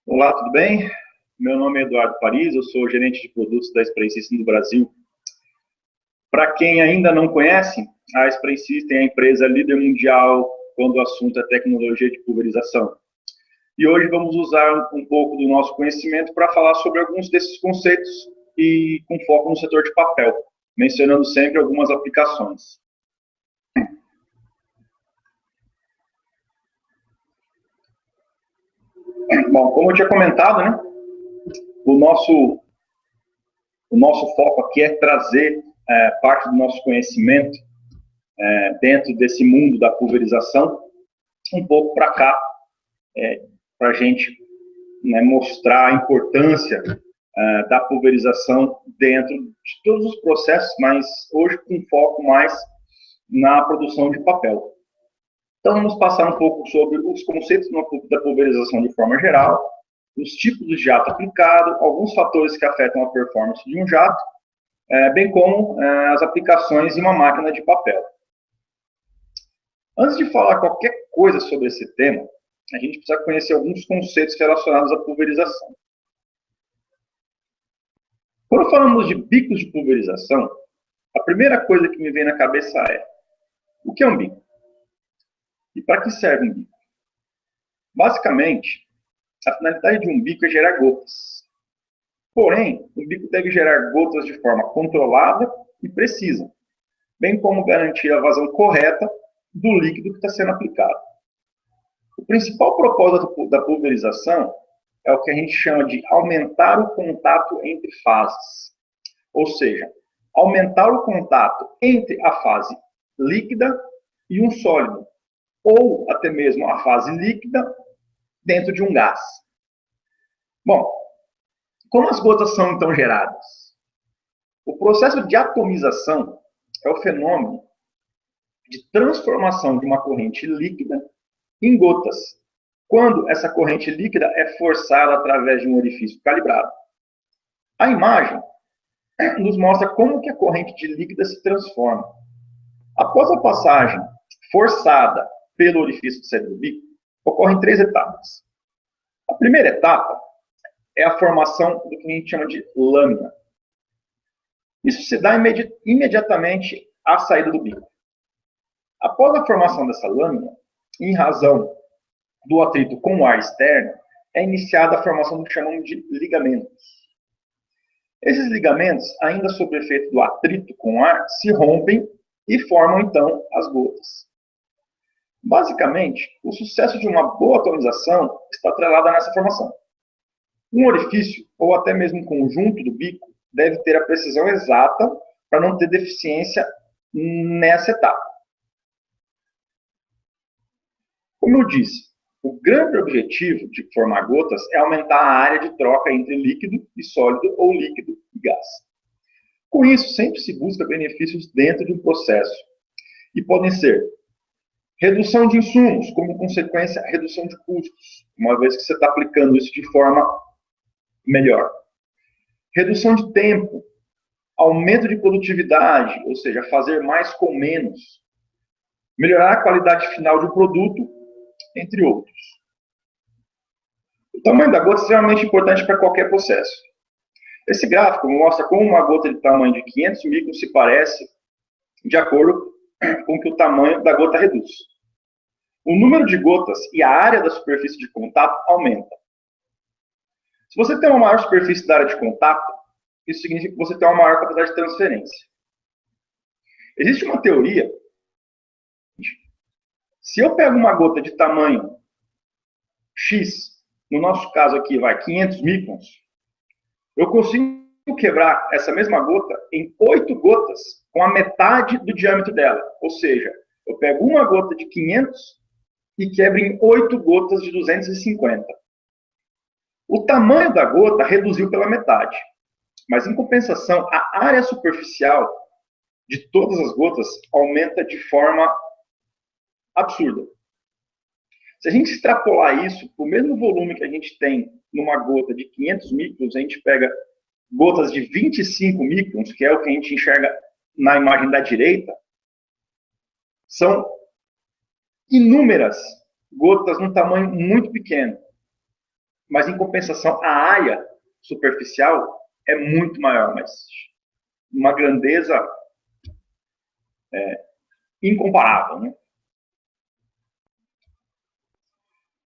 Olá, tudo bem? Meu nome é Eduardo Paris, eu sou gerente de produtos da Spray System do Brasil. Para quem ainda não conhece, a Spray System é a empresa líder mundial quando o assunto é tecnologia de pulverização. E hoje vamos usar um pouco do nosso conhecimento para falar sobre alguns desses conceitos e com foco no setor de papel, mencionando sempre algumas aplicações. Bom, como eu tinha comentado, né, o nosso foco aqui é trazer parte do nosso conhecimento dentro desse mundo da pulverização um pouco para cá, para a gente mostrar a importância da pulverização dentro de todos os processos, mas hoje com foco mais na produção de papel. Então, vamos passar um pouco sobre os conceitos da pulverização de forma geral, os tipos de jato aplicado, alguns fatores que afetam a performance de um jato, bem como as aplicações em uma máquina de papel. Antes de falar qualquer coisa sobre esse tema, a gente precisa conhecer alguns conceitos relacionados à pulverização. Quando falamos de bicos de pulverização, a primeira coisa que me vem na cabeça é: o que é um bico? E para que serve um bico? Basicamente, a finalidade de um bico é gerar gotas. Porém, o bico deve gerar gotas de forma controlada e precisa, bem como garantir a vazão correta do líquido que está sendo aplicado. O principal propósito da pulverização é o que a gente chama de aumentar o contato entre fases. Ou seja, aumentar o contato entre a fase líquida e um sólido, ou até mesmo a fase líquida dentro de um gás. Bom, como as gotas são então geradas? O processo de atomização é o fenômeno de transformação de uma corrente líquida em gotas, quando essa corrente líquida é forçada através de um orifício calibrado. A imagem nos mostra como que a corrente de líquida se transforma. Após a passagem forçada pelo orifício de saída do bico, ocorrem 3 etapas. A primeira etapa é a formação do que a gente chama de lâmina. Isso se dá imediatamente à saída do bico. Após a formação dessa lâmina, em razão do atrito com o ar externo, é iniciada a formação do que chamamos de ligamentos. Esses ligamentos, ainda sob efeito do atrito com o ar, se rompem e formam, então, as gotas. Basicamente, o sucesso de uma boa atomização está atrelado nessa formação. Um orifício, ou até mesmo um conjunto do bico, deve ter a precisão exata para não ter deficiência nessa etapa. Como eu disse, o grande objetivo de formar gotas é aumentar a área de troca entre líquido e sólido ou líquido e gás. Com isso, sempre se busca benefícios dentro de um processo. E podem ser redução de insumos, como consequência, redução de custos, uma vez que você está aplicando isso de forma melhor. Redução de tempo, aumento de produtividade, ou seja, fazer mais com menos. Melhorar a qualidade final de um produto, entre outros. O tamanho da gota é extremamente importante para qualquer processo. Esse gráfico mostra como uma gota de tamanho de 500 microns se parece de acordo com que o tamanho da gota reduz. O número de gotas e a área da superfície de contato aumenta. Se você tem uma maior superfície da área de contato, isso significa que você tem uma maior capacidade de transferência. Existe uma teoria. Se eu pego uma gota de tamanho X, no nosso caso aqui vai 500 microns, eu consigo quebrar essa mesma gota em 8 gotas com a metade do diâmetro dela. Ou seja, eu pego uma gota de 500 e quebro em 8 gotas de 250. O tamanho da gota reduziu pela metade. Mas, em compensação, a área superficial de todas as gotas aumenta de forma absurda. Se a gente extrapolar isso para o mesmo volume que a gente tem numa gota de 500 microns, a gente pega gotas de 25 microns, que é o que a gente enxerga na imagem da direita, são inúmeras gotas num tamanho muito pequeno. Mas, em compensação, a área superficial é muito maior, mas uma grandeza incomparável, né?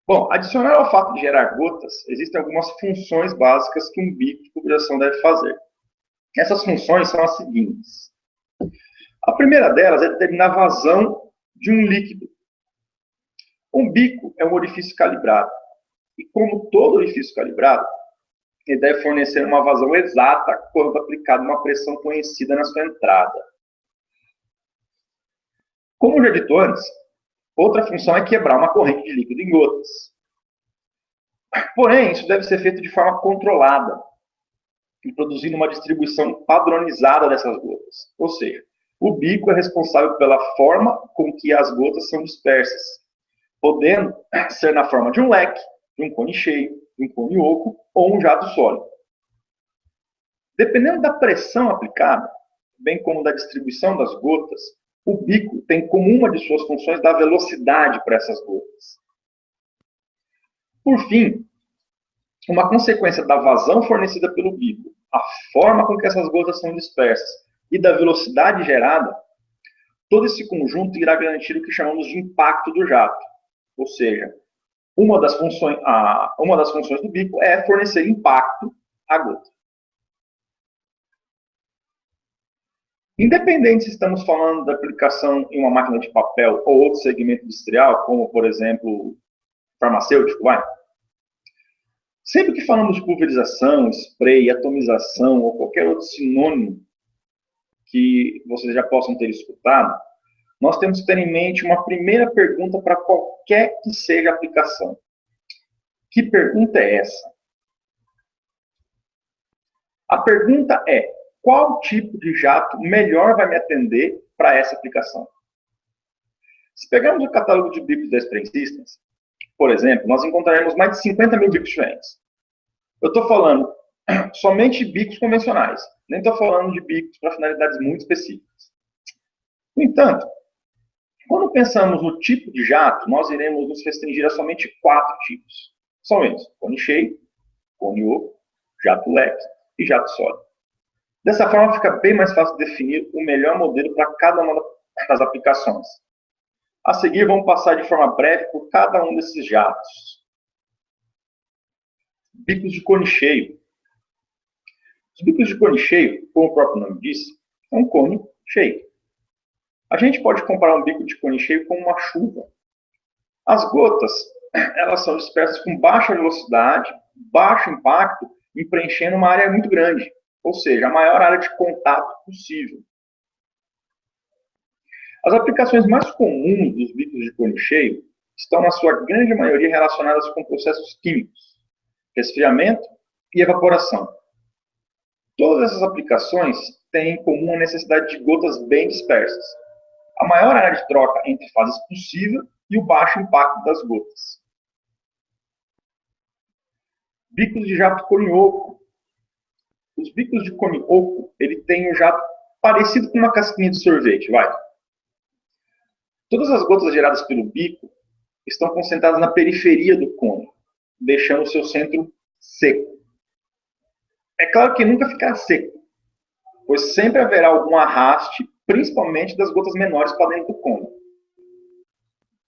Bom, adicional ao fato de gerar gotas, existem algumas funções básicas que um bico de tubulação deve fazer. Essas funções são as seguintes. A primeira delas é determinar a vazão de um líquido. Um bico é um orifício calibrado. E como todo orifício calibrado, ele deve fornecer uma vazão exata quando aplicada uma pressão conhecida na sua entrada. Como já dito antes, outra função é quebrar uma corrente de líquido em gotas. Porém, isso deve ser feito de forma controlada e produzindo uma distribuição padronizada dessas gotas. Ou seja, o bico é responsável pela forma com que as gotas são dispersas, podendo ser na forma de um leque, de um cone cheio, de um cone oco ou um jato sólido. Dependendo da pressão aplicada, bem como da distribuição das gotas, o bico tem como uma de suas funções dar velocidade para essas gotas. Por fim, uma consequência da vazão fornecida pelo bico, a forma com que essas gotas são dispersas e da velocidade gerada, todo esse conjunto irá garantir o que chamamos de impacto do jato. Ou seja, uma das funções do bico é fornecer impacto à gota. Independente se estamos falando da aplicação em uma máquina de papel ou outro segmento industrial, como, por exemplo, farmacêutico, sempre que falamos de pulverização, spray, atomização ou qualquer outro sinônimo que vocês já possam ter escutado, nós temos que ter em mente uma primeira pergunta para qualquer que seja a aplicação. Que pergunta é essa? A pergunta é: qual tipo de jato melhor vai me atender para essa aplicação? Se pegarmos o catálogo de bicos da Spray Systems, por exemplo, nós encontraremos mais de 50 mil bicos diferentes. Eu estou falando somente de bicos convencionais, nem estou falando de bicos para finalidades muito específicas. No entanto, quando pensamos no tipo de jato, nós iremos nos restringir a somente 4 tipos. São eles: cone cheio, cone oco, jato leque e jato sólido. Dessa forma, fica bem mais fácil definir o melhor modelo para cada uma das aplicações. A seguir, vamos passar de forma breve por cada um desses jatos. Bicos de cone cheio. Os bicos de cone cheio, como o próprio nome diz, é um cone cheio. A gente pode comparar um bico de cone cheio com uma chuva. As gotas, elas são dispersas com baixa velocidade, baixo impacto e preenchendo uma área muito grande, ou seja, a maior área de contato possível. As aplicações mais comuns dos bicos de cone cheio estão, na sua grande maioria, relacionadas com processos químicos, resfriamento e evaporação. Todas essas aplicações têm em comum a necessidade de gotas bem dispersas, a maior área de troca entre fases possível e o baixo impacto das gotas. Bicos de jato cone oco. Os bicos de cone oco, ele tem um jato parecido com uma casquinha de sorvete, Todas as gotas geradas pelo bico estão concentradas na periferia do cone, deixando o seu centro seco. É claro que nunca ficará seco, pois sempre haverá algum arraste, principalmente das gotas menores para dentro do cone.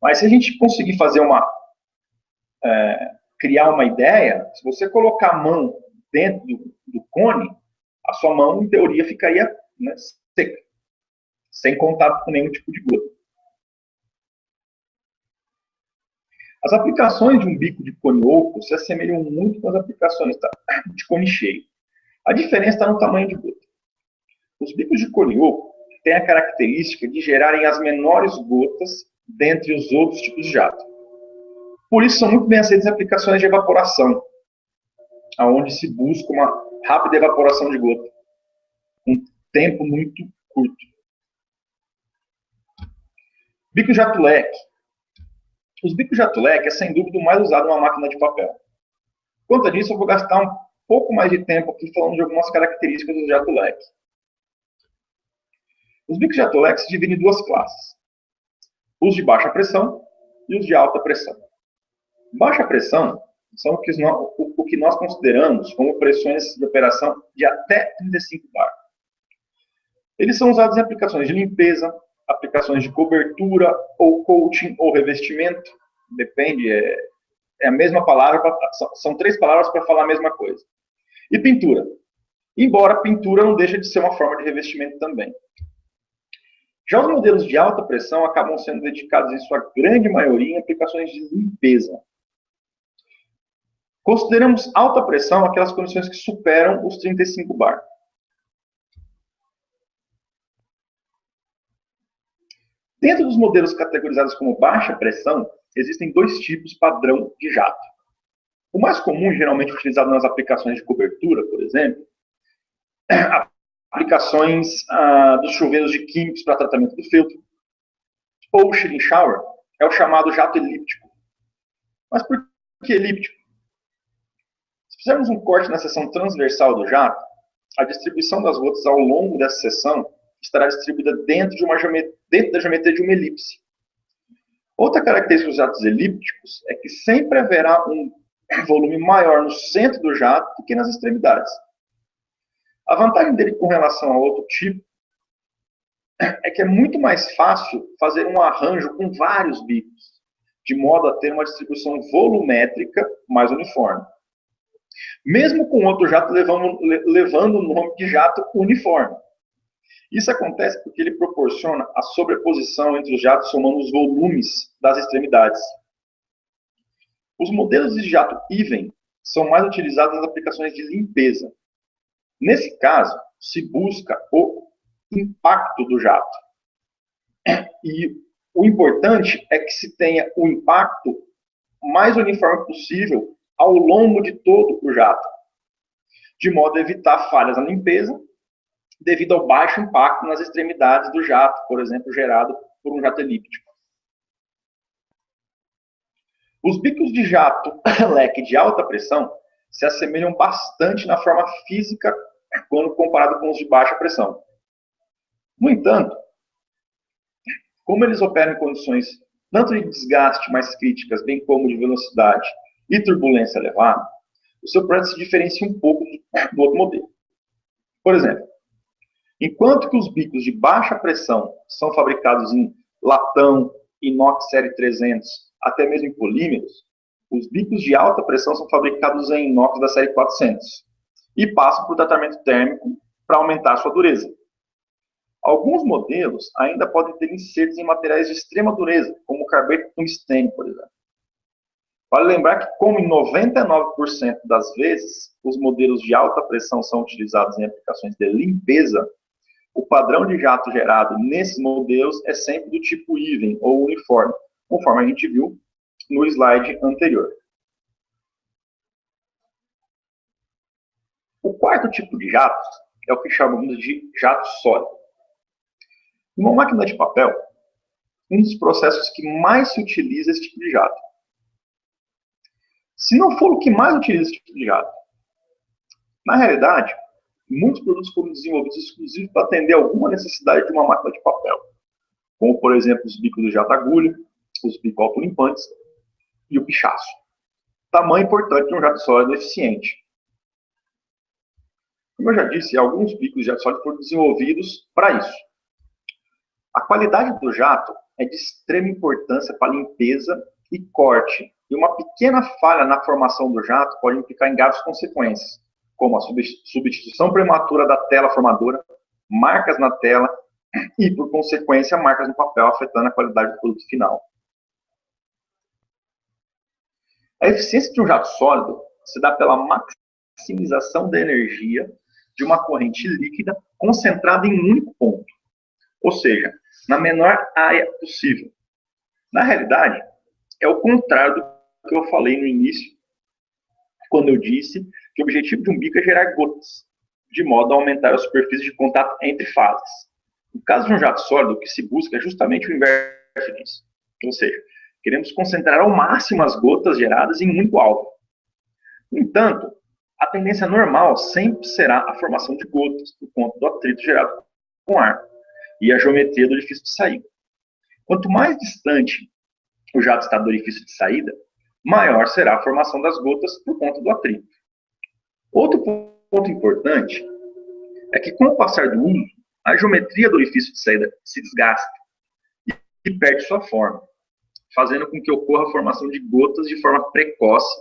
Mas se a gente conseguir fazer criar uma ideia, se você colocar a mão dentro do cone, a sua mão, em teoria, ficaria seca, sem contato com nenhum tipo de gota. As aplicações de um bico de cone oco se assemelham muito com as aplicações de cone cheio. A diferença está no tamanho de gota. Os bicos de cone oco têm a característica de gerarem as menores gotas dentre os outros tipos de jato. Por isso, são muito bem aceitas as aplicações de evaporação, onde se busca uma rápida evaporação de gota, um tempo muito curto. Bico jato leque. Os bicos jato leque é, sem dúvida, o mais usado numa máquina de papel. Por conta disso, eu vou gastar um pouco mais de tempo aqui falando de algumas características do jato leque. Os bicos jato leque se dividem em duas classes: os de baixa pressão e os de alta pressão. Baixa pressão são o que nós consideramos como pressões de operação de até 35 bar. Eles são usados em aplicações de limpeza, aplicações de cobertura, ou coating, ou revestimento, depende, é a mesma palavra, são três palavras para falar a mesma coisa. E pintura. Embora a pintura não deixa de ser uma forma de revestimento também. Já os modelos de alta pressão acabam sendo dedicados, em sua grande maioria, em aplicações de limpeza. Consideramos alta pressão aquelas condições que superam os 35 bar. Dentro dos modelos categorizados como baixa pressão, existem dois tipos padrão de jato. O mais comum, geralmente utilizado nas aplicações de cobertura, por exemplo, aplicações dos chuveiros de químicos para tratamento do filtro, ou o shielding shower, é o chamado jato elíptico. Mas por que elíptico? Se fizermos um corte na seção transversal do jato, a distribuição das gotas ao longo dessa seção estará distribuída dentro da geometria de uma elipse. Outra característica dos jatos elípticos é que sempre haverá um volume maior no centro do jato do que nas extremidades. A vantagem dele com relação a outro tipo é que é muito mais fácil fazer um arranjo com vários bicos, de modo a ter uma distribuição volumétrica mais uniforme. Mesmo com outro jato levando o nome de jato uniforme. Isso acontece porque ele proporciona a sobreposição entre os jatos somando os volumes das extremidades. Os modelos de jato even são mais utilizados nas aplicações de limpeza. Nesse caso, se busca o impacto do jato. E o importante é que se tenha o impacto mais uniforme possível ao longo de todo o jato, de modo a evitar falhas na limpeza, devido ao baixo impacto nas extremidades do jato, por exemplo, gerado por um jato elíptico. Os bicos de jato leque de alta pressão se assemelham bastante na forma física quando comparado com os de baixa pressão. No entanto, como eles operam em condições tanto de desgaste mais críticas, bem como de velocidade e turbulência elevada, o seu projeto se diferencia um pouco do outro modelo. Por exemplo, enquanto que os bicos de baixa pressão são fabricados em latão, inox série 300, até mesmo em polímeros, os bicos de alta pressão são fabricados em inox da série 400 e passam por tratamento térmico para aumentar a sua dureza. Alguns modelos ainda podem ter insertos em materiais de extrema dureza, como o carbeto tungstênio, por exemplo. Vale lembrar que, como em 99% das vezes, os modelos de alta pressão são utilizados em aplicações de limpeza, o padrão de jato gerado nesses modelos é sempre do tipo even, ou uniforme, conforme a gente viu no slide anterior. O quarto tipo de jato é o que chamamos de jato sólido. Em uma máquina de papel, um dos processos que mais se utiliza esse tipo de jato. Se não for o que mais utiliza esse tipo de jato, na realidade, muitos produtos foram desenvolvidos exclusivos para atender alguma necessidade de uma máquina de papel, como, por exemplo, os bicos de jato agulha, os bicos autolimpantes e o pichaço. Tamanho importante de um jato sólido eficiente. Como eu já disse, alguns bicos de jato sólido foram desenvolvidos para isso. A qualidade do jato é de extrema importância para a limpeza e corte, e uma pequena falha na formação do jato pode implicar em graves consequências, como a substituição prematura da tela formadora, marcas na tela e, por consequência, marcas no papel, afetando a qualidade do produto final. A eficiência de um jato sólido se dá pela maximização da energia de uma corrente líquida concentrada em um único ponto, ou seja, na menor área possível. Na realidade, é o contrário do que eu falei no início, quando eu disse que o objetivo de um bico é gerar gotas, de modo a aumentar a superfície de contato entre fases. No caso de um jato sólido, o que se busca é justamente o inverso disso. Ou seja, queremos concentrar ao máximo as gotas geradas em um único alvo. No entanto, a tendência normal sempre será a formação de gotas, por conta do atrito gerado com o ar e a geometria do orifício de saída. Quanto mais distante o jato está do orifício de saída, maior será a formação das gotas por conta do atrito. Outro ponto importante é que, com o passar do uso, a geometria do orifício de saída se desgasta e perde sua forma, fazendo com que ocorra a formação de gotas de forma precoce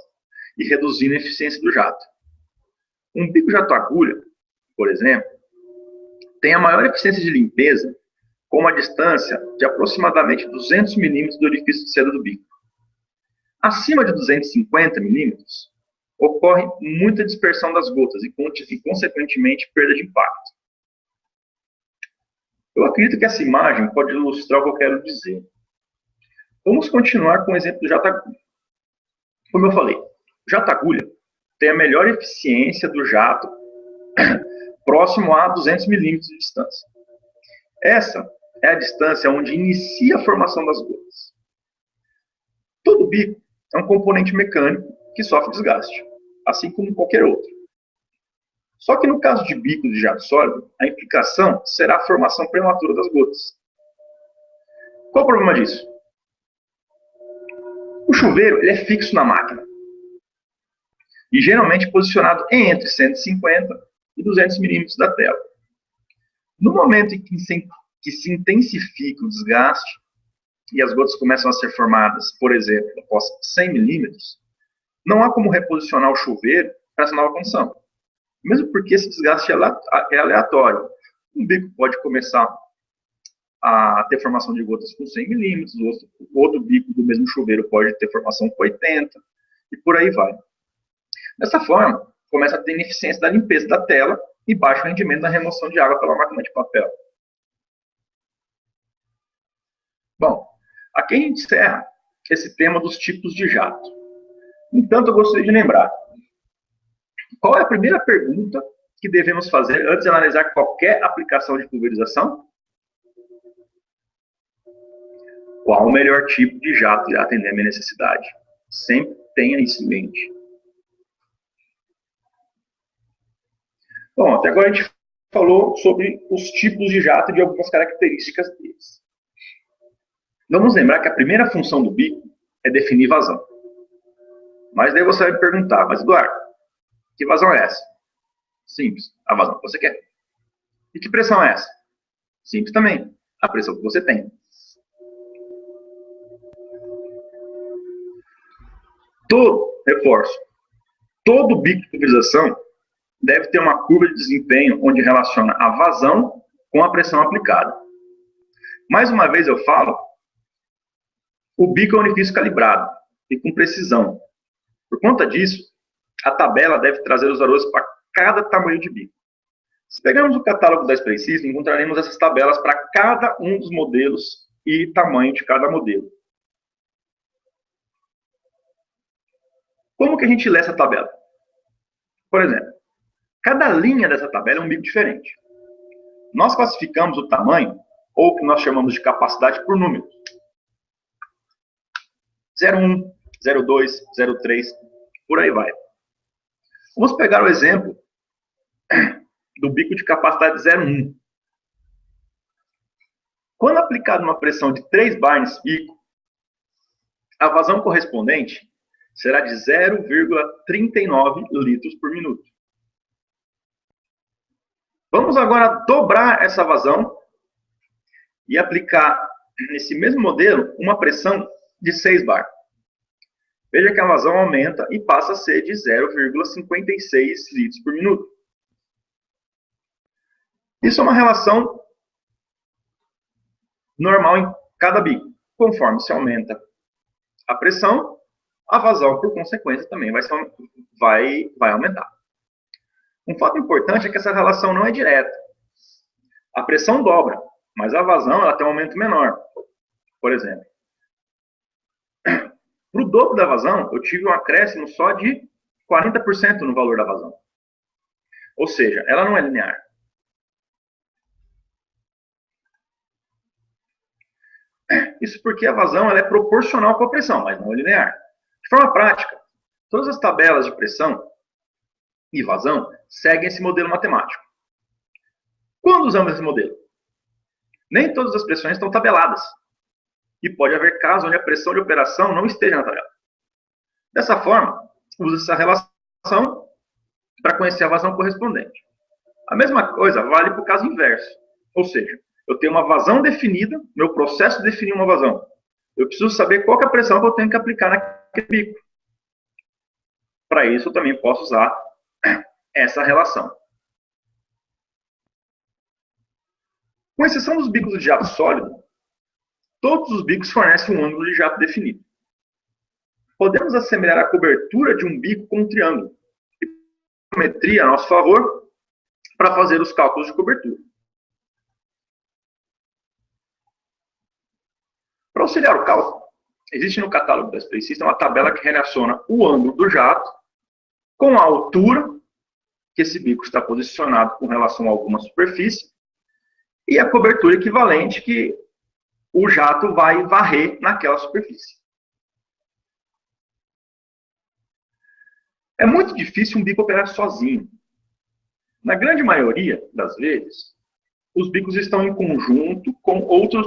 e reduzindo a eficiência do jato. Um bico jato-agulha, por exemplo, tem a maior eficiência de limpeza com uma distância de aproximadamente 200 milímetros do orifício de saída do bico. Acima de 250 milímetros, ocorre muita dispersão das gotas e, consequentemente, perda de impacto. Eu acredito que essa imagem pode ilustrar o que eu quero dizer. Vamos continuar com o exemplo do jato-agulha. Como eu falei, o jato-agulha tem a melhor eficiência do jato próximo a 200 milímetros de distância. Essa é a distância onde inicia a formação das gotas. Todo bico é um componente mecânico que sofre desgaste, assim como qualquer outro. Só que no caso de bicos de jato sólido, a implicação será a formação prematura das gotas. Qual o problema disso? O chuveiro ele é fixo na máquina e geralmente posicionado entre 150 e 200 milímetros da tela. No momento em que se intensifica o desgaste e as gotas começam a ser formadas, por exemplo, após 100 milímetros, não há como reposicionar o chuveiro para essa nova condição. Mesmo porque esse desgaste é aleatório. Um bico pode começar a ter formação de gotas com 100 milímetros, o outro bico do mesmo chuveiro pode ter formação com 80, e por aí vai. Dessa forma, começa a ter ineficiência da limpeza da tela e baixo rendimento na remoção de água pela máquina de papel. Bom, aqui a gente encerra esse tema dos tipos de jato. No entanto, eu gostaria de lembrar, qual é a primeira pergunta que devemos fazer antes de analisar qualquer aplicação de pulverização? Qual o melhor tipo de jato irá atender a minha necessidade? Sempre tenha isso em mente. Bom, até agora a gente falou sobre os tipos de jato e de algumas características deles. Vamos lembrar que a primeira função do bico é definir vazão. Mas daí você vai me perguntar, mas Eduardo, que vazão é essa? Simples, a vazão que você quer. E que pressão é essa? Simples também, a pressão que você tem. Todo bico de pulverização deve ter uma curva de desempenho onde relaciona a vazão com a pressão aplicada. Mais uma vez eu falo, o bico é um orifício calibrado e com precisão. Por conta disso, a tabela deve trazer os valores para cada tamanho de bico. Se pegarmos o catálogo da Spray System, encontraremos essas tabelas para cada um dos modelos e tamanho de cada modelo. Como que a gente lê essa tabela? Por exemplo, cada linha dessa tabela é um bico diferente. Nós classificamos o tamanho, ou o que nós chamamos de capacidade, por números. 0,1, 0,2, 0,3, por aí vai. Vamos pegar o exemplo do bico de capacidade 0,1. Quando aplicado uma pressão de 3 bar nesse bico, a vazão correspondente será de 0,39 litros por minuto. Vamos agora dobrar essa vazão e aplicar nesse mesmo modelo uma pressão de 6 bar. Veja que a vazão aumenta e passa a ser de 0,56 litros por minuto. Isso é uma relação normal em cada bico. Conforme se aumenta a pressão, a vazão, por consequência, também vai aumentar. Um fato importante é que essa relação não é direta. A pressão dobra, mas a vazão ela tem um aumento menor. Por exemplo, para o dobro da vazão, eu tive um acréscimo só de 40% no valor da vazão. Ou seja, ela não é linear. Isso porque a vazão ela é proporcional com a pressão, mas não é linear. De forma prática, todas as tabelas de pressão e vazão seguem esse modelo matemático. Quando usamos esse modelo? Nem todas as pressões estão tabeladas. E pode haver casos onde a pressão de operação não esteja na tabela. Dessa forma, usa essa relação para conhecer a vazão correspondente. A mesma coisa vale para o caso inverso. Ou seja, eu tenho uma vazão definida, meu processo de definir uma vazão. Eu preciso saber qual é a pressão que eu tenho que aplicar naquele bico. Para isso, eu também posso usar essa relação. Com exceção dos bicos de jato sólido, todos os bicos fornecem um ângulo de jato definido. Podemos assemelhar a cobertura de um bico com um triângulo e geometria a nosso favor para fazer os cálculos de cobertura. Para auxiliar o cálculo, existe no catálogo da Space System uma tabela que relaciona o ângulo do jato com a altura que esse bico está posicionado com relação a alguma superfície e a cobertura equivalente que o jato vai varrer naquela superfície. É muito difícil um bico operar sozinho. Na grande maioria das vezes, os bicos estão em conjunto com outros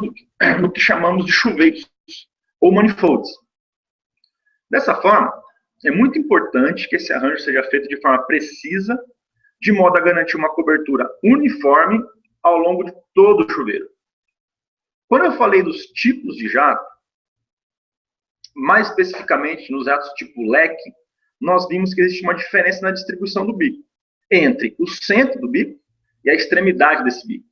no que chamamos de chuveiros, ou manifolds. Dessa forma, é muito importante que esse arranjo seja feito de forma precisa, de modo a garantir uma cobertura uniforme ao longo de todo o chuveiro. Quando eu falei dos tipos de jato, mais especificamente nos jatos tipo leque, nós vimos que existe uma diferença na distribuição do bico, entre o centro do bico e a extremidade desse bico.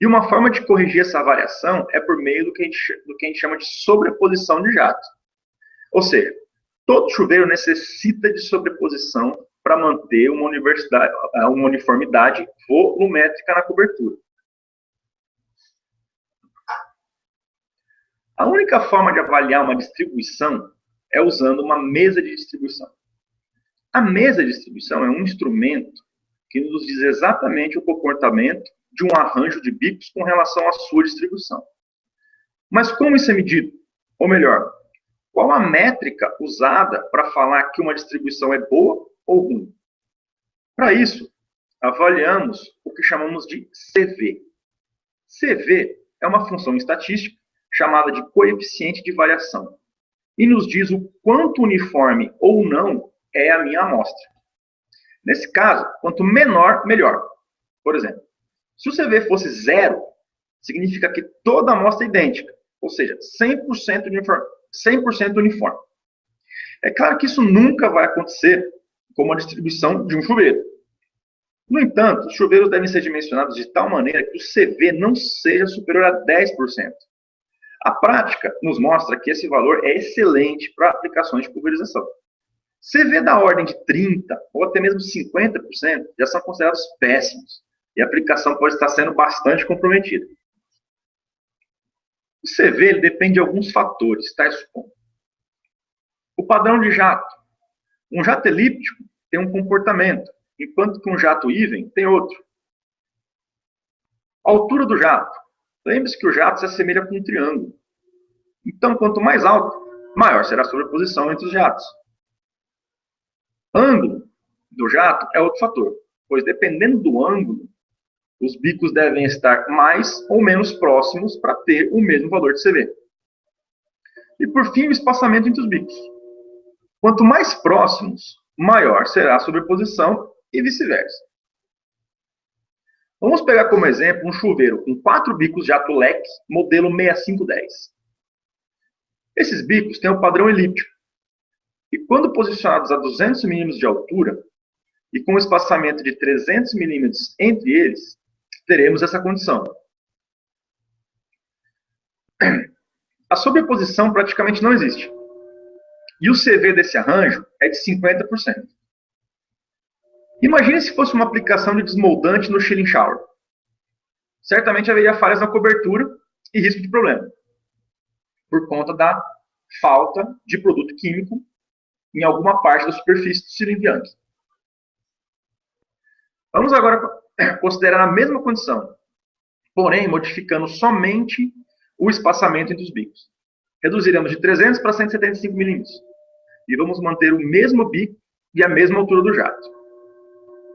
E uma forma de corrigir essa variação é por meio do que a gente chama de sobreposição de jato. Ou seja, todo chuveiro necessita de sobreposição para manter uma uniformidade volumétrica na cobertura. A única forma de avaliar uma distribuição é usando uma mesa de distribuição. A mesa de distribuição é um instrumento que nos diz exatamente o comportamento de um arranjo de bicos com relação à sua distribuição. Mas como isso é medido? Ou melhor, qual a métrica usada para falar que uma distribuição é boa ou ruim? Para isso, avaliamos o que chamamos de CV. CV é uma função estatística chamada de coeficiente de variação e nos diz o quanto uniforme ou não é a minha amostra. Nesse caso, quanto menor, melhor. Por exemplo, se o CV fosse 0, significa que toda a amostra é idêntica, ou seja, 100% uniforme. É claro que isso nunca vai acontecer com a distribuição de um chuveiro. No entanto, os chuveiros devem ser dimensionados de tal maneira que o CV não seja superior a 10%. A prática nos mostra que esse valor é excelente para aplicações de pulverização. CV da ordem de 30% ou até mesmo 50% já são considerados péssimos e a aplicação pode estar sendo bastante comprometida. O CV ele depende de alguns fatores, tais como o padrão de jato. Um jato elíptico tem um comportamento, enquanto que um jato even tem outro. A altura do jato. Lembre-se que o jato se assemelha com um triângulo. Então, quanto mais alto, maior será a sobreposição entre os jatos. Ângulo do jato é outro fator, pois dependendo do ângulo, os bicos devem estar mais ou menos próximos para ter o mesmo valor de CV. E por fim, o espaçamento entre os bicos. Quanto mais próximos, maior será a sobreposição e vice-versa. Vamos pegar como exemplo um chuveiro com 4 bicos de jato leque, modelo 6510. Esses bicos têm um padrão elíptico. E quando posicionados a 200 mm de altura, e com um espaçamento de 300 mm entre eles, teremos essa condição. A sobreposição praticamente não existe. E o CV desse arranjo é de 50%. Imagine se fosse uma aplicação de desmoldante no chilling shower. Certamente haveria falhas na cobertura e risco de problema, por conta da falta de produto químico em alguma parte da superfície do cilindro. Vamos agora considerar a mesma condição, porém modificando somente o espaçamento entre os bicos. Reduziremos de 300 para 175 mm e vamos manter o mesmo bico e a mesma altura do jato.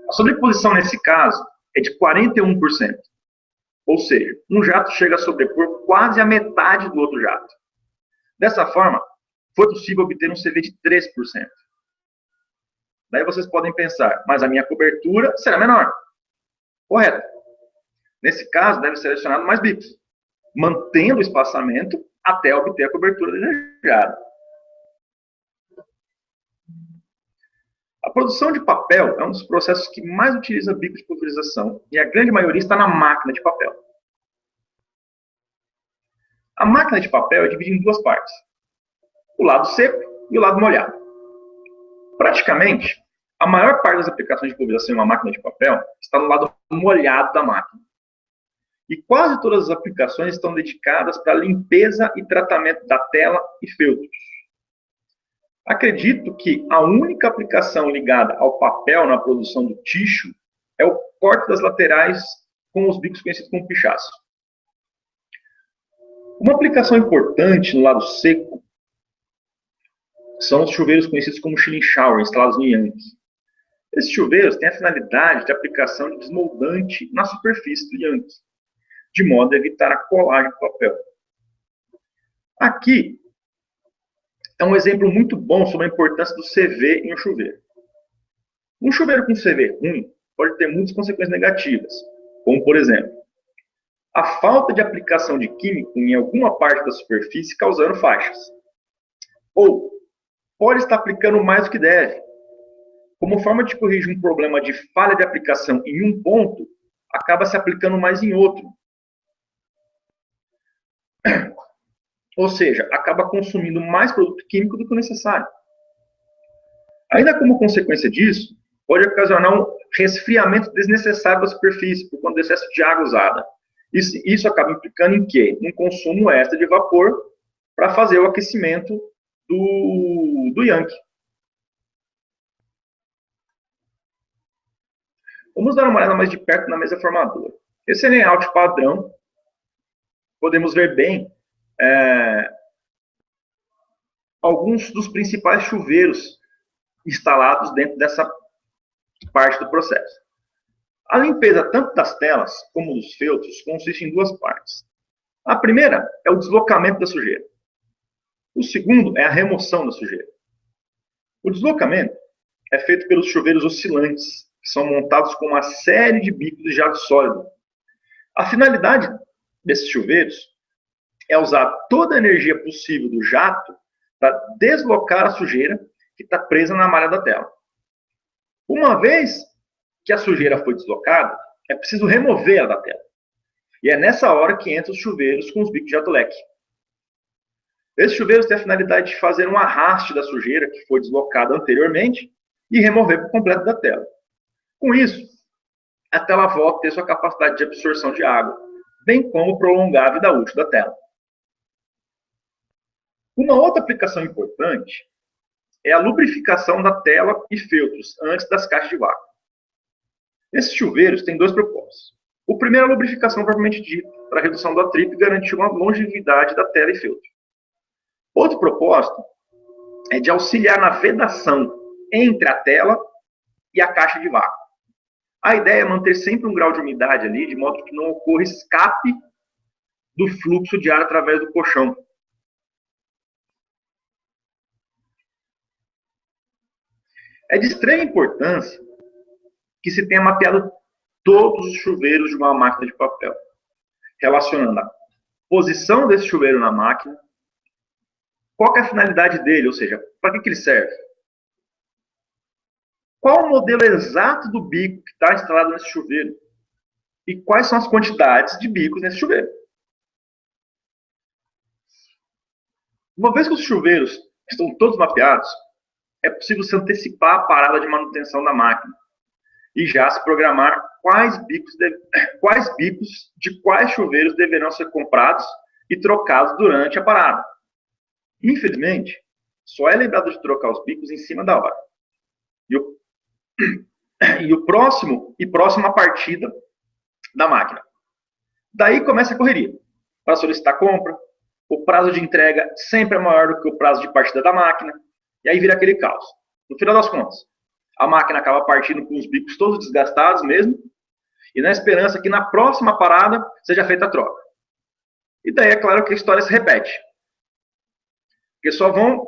A sobreposição nesse caso é de 41%, ou seja, um jato chega a sobrepor quase a metade do outro jato. Dessa forma, foi possível obter um CV de 3%. Daí vocês podem pensar, mas a minha cobertura será menor. Correto. Nesse caso, deve ser selecionado mais bicos, mantendo o espaçamento até obter a cobertura desejada. A produção de papel é um dos processos que mais utiliza bico de pulverização e a grande maioria está na máquina de papel. A máquina de papel é dividida em duas partes, o lado seco e o lado molhado. Praticamente, a maior parte das aplicações de pulverização em uma máquina de papel está no lado molhado da máquina. E quase todas as aplicações estão dedicadas para a limpeza e tratamento da tela e feltros. Acredito que a única aplicação ligada ao papel na produção do tixo é o corte das laterais com os bicos conhecidos como pichaço. Uma aplicação importante no lado seco são os chuveiros conhecidos como chilling shower, instalados no Yankee. Esses chuveiros têm a finalidade de aplicação de desmoldante na superfície do Yankee, de modo a evitar a colagem do papel. Aqui é um exemplo muito bom sobre a importância do CV em um chuveiro. Um chuveiro com CV ruim pode ter muitas consequências negativas, como, por exemplo, a falta de aplicação de químico em alguma parte da superfície causando faixas. Ou pode estar aplicando mais do que deve. Como forma de corrigir um problema de falha de aplicação em um ponto, acaba se aplicando mais em outro. Ou seja, acaba consumindo mais produto químico do que o necessário. Ainda como consequência disso, pode ocasionar um resfriamento desnecessário da superfície por conta do excesso de água usada. Isso acaba implicando em quê? Um consumo extra de vapor para fazer o aquecimento do Yankee. Vamos dar uma olhada mais de perto na mesa formadora. Esse é o layout padrão. Podemos ver bem alguns dos principais chuveiros instalados dentro dessa parte do processo. A limpeza tanto das telas como dos feltros consiste em duas partes. A primeira é o deslocamento da sujeira. O segundo é a remoção da sujeira. O deslocamento é feito pelos chuveiros oscilantes, que são montados com uma série de bicos de jato sólido. A finalidade desses chuveiros é usar toda a energia possível do jato para deslocar a sujeira que está presa na malha da tela. Uma vez que a sujeira foi deslocada, é preciso removê-la da tela. E é nessa hora que entram os chuveiros com os bicos de jato leque. Esses chuveiros têm a finalidade de fazer um arraste da sujeira que foi deslocada anteriormente e remover por completo da tela. Com isso, a tela volta a ter sua capacidade de absorção de água, bem como prolongar a vida útil da tela. Uma outra aplicação importante é a lubrificação da tela e feltros antes das caixas de vácuo. Esses chuveiros têm dois propósitos. O primeiro é a lubrificação propriamente dita, para a redução do atrito e garantir uma longevidade da tela e feltro. Outro propósito é de auxiliar na vedação entre a tela e a caixa de vácuo. A ideia é manter sempre um grau de umidade ali, de modo que não ocorra escape do fluxo de ar através do colchão. É de extrema importância que se tenha mapeado todos os chuveiros de uma máquina de papel, relacionando a posição desse chuveiro na máquina, qual é a finalidade dele, ou seja, para que ele serve? Qual o modelo exato do bico que está instalado nesse chuveiro? E quais são as quantidades de bicos nesse chuveiro? Uma vez que os chuveiros estão todos mapeados, é possível se antecipar a parada de manutenção da máquina e já se programar quais bicos de quais chuveiros deverão ser comprados e trocados durante a parada. Infelizmente, só é lembrado de trocar os bicos em cima da hora. E próxima partida da máquina. Daí começa a correria. Para solicitar compra, o prazo de entrega sempre é maior do que o prazo de partida da máquina, e aí vira aquele caos. No final das contas, a máquina acaba partindo com os bicos todos desgastados mesmo, e na esperança que na próxima parada seja feita a troca. E daí é claro que a história se repete. Porque só vão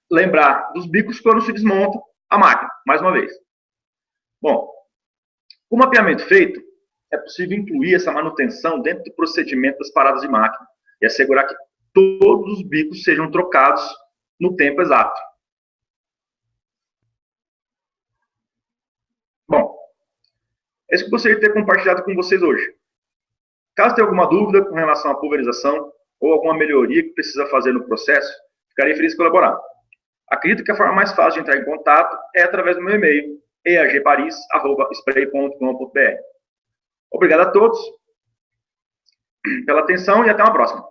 lembrar dos bicos quando se desmonta a máquina, mais uma vez. Bom, com o mapeamento feito, é possível incluir essa manutenção dentro do procedimento das paradas de máquina e assegurar que todos os bicos sejam trocados no tempo exato. Bom, é isso que eu gostaria de ter compartilhado com vocês hoje. Caso tenha alguma dúvida com relação à pulverização ou alguma melhoria que precisa fazer no processo, ficarei feliz em colaborar. Acredito que a forma mais fácil de entrar em contato é através do meu e-mail, eagparis@spray.com.br. Obrigado a todos pela atenção e até uma próxima.